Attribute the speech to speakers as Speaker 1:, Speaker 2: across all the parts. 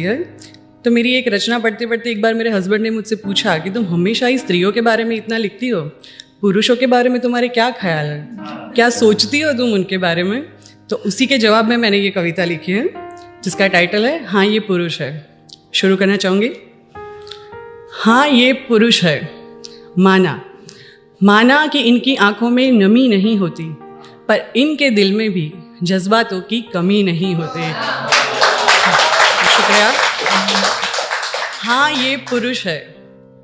Speaker 1: है। तो मेरी एक रचना पढ़ते पढ़ते एक बार मेरे हस्बैंड ने मुझसे पूछा कि तुम हमेशा ही स्त्रियों के बारे में इतना लिखती हो, पुरुषों के बारे में तुम्हारे क्या ख्याल है, क्या सोचती हो तुम उनके बारे में। तो उसी के जवाब में मैंने ये कविता लिखी है जिसका टाइटल है हाँ ये पुरुष है। शुरू करना चाहूँगी। हाँ ये पुरुष है, माना कि इनकी आंखों में नमी नहीं होती, पर इनके दिल में भी जज्बातों की कमी नहीं होती। शुक्रिया। हाँ ये पुरुष है,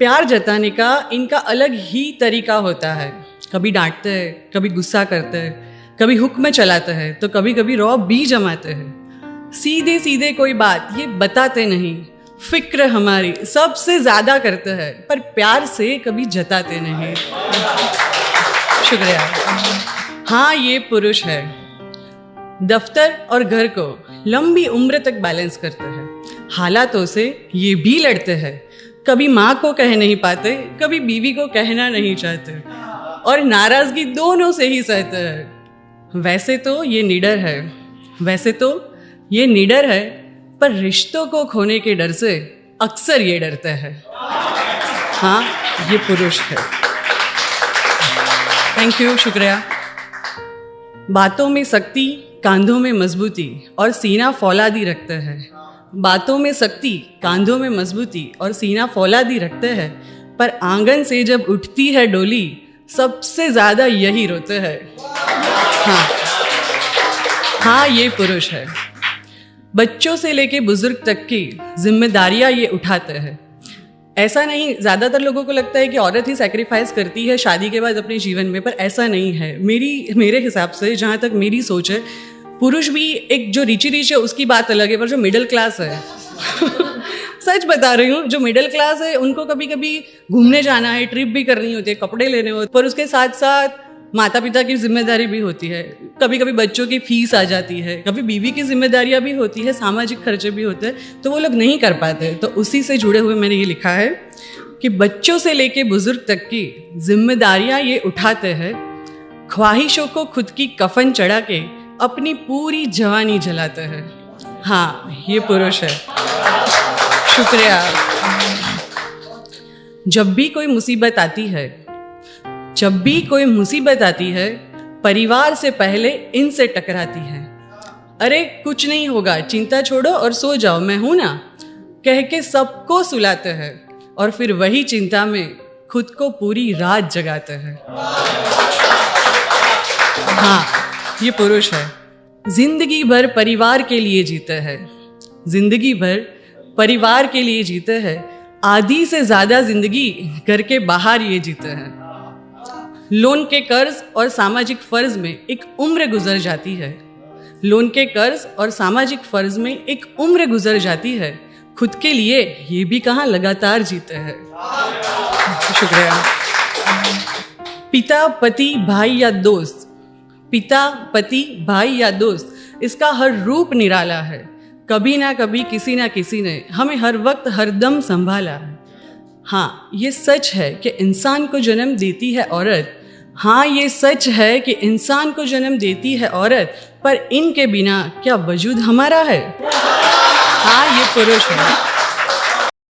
Speaker 1: प्यार जताने का इनका अलग ही तरीका होता है। कभी डांटते हैं, कभी गुस्सा करते हैं, कभी हुक्म चलाते हैं, तो कभी कभी रौब भी जमाते हैं। सीधे सीधे कोई बात ये बताते नहीं, फिक्र हमारी सबसे ज्यादा करते हैं, पर प्यार से कभी जताते नहीं। शुक्रिया। हाँ ये पुरुष है, दफ्तर और घर को लंबी उम्र तक बैलेंस करते हैं। हालातों से ये भी लड़ते हैं, कभी माँ को कह नहीं पाते, कभी बीवी को कहना नहीं चाहते, और नाराजगी दोनों से ही सहते हैं। वैसे तो ये निडर है, पर रिश्तों को खोने के डर से अक्सर ये डरते हैं। हाँ ये पुरुष है। थैंक यू, शुक्रिया। बातों में सख्ती, कांधों में मजबूती और सीना फौलादी रखते हैं। बातों में सख्ती, कांधों में मजबूती और सीना फौलादी रखते हैं, पर आंगन से जब उठती है डोली, सबसे ज्यादा यही रोते हैं। हाँ ये पुरुष है। बच्चों से लेके बुजुर्ग तक की जिम्मेदारियां ये उठाते हैं। ऐसा नहीं, ज़्यादातर लोगों को लगता है कि औरत ही सैक्रिफाइस करती है शादी के बाद अपने जीवन में, पर ऐसा नहीं है। मेरे हिसाब से, जहाँ तक मेरी सोच है, पुरुष भी एक जो रिची है उसकी बात अलग है, पर जो मिडिल क्लास है सच बता रही हूँ, जो मिडिल क्लास है उनको कभी कभी घूमने जाना है, ट्रिप भी करनी होती है, कपड़े लेने होते, पर उसके साथ साथ माता पिता की जिम्मेदारी भी होती है, कभी कभी बच्चों की फीस आ जाती है, कभी बीवी की जिम्मेदारियां भी होती है, सामाजिक खर्चे भी होते हैं, तो वो लोग नहीं कर पाते। तो उसी से जुड़े हुए मैंने ये लिखा है कि बच्चों से लेके बुजुर्ग तक की जिम्मेदारियां ये उठाते हैं, ख्वाहिशों को खुद की कफन चढ़ा के अपनी पूरी जवानी जलाते हैं। हाँ ये पुरुष है। शुक्रिया। जब भी कोई मुसीबत आती है, परिवार से पहले इनसे टकराती है। अरे कुछ नहीं होगा, चिंता छोड़ो और सो जाओ, मैं हूं ना, कह के सबको सुलाते हैं, और फिर वही चिंता में खुद को पूरी रात जगाते हैं। हाँ ये पुरुष है। जिंदगी भर परिवार के लिए जीते हैं, आधी से ज्यादा जिंदगी घर के बाहर ये जीते हैं। लोन के कर्ज और सामाजिक फर्ज में एक उम्र गुजर जाती है, खुद के लिए ये भी कहाँ लगातार जीते हैं। शुक्रिया। पिता पति भाई या दोस्त, इसका हर रूप निराला है। कभी ना कभी किसी ना किसी ने हमें हर वक्त हरदम संभाला है। हाँ ये सच है कि इंसान को जन्म देती है औरत, पर इनके बिना क्या वजूद हमारा है। हाँ ये पुरुष है।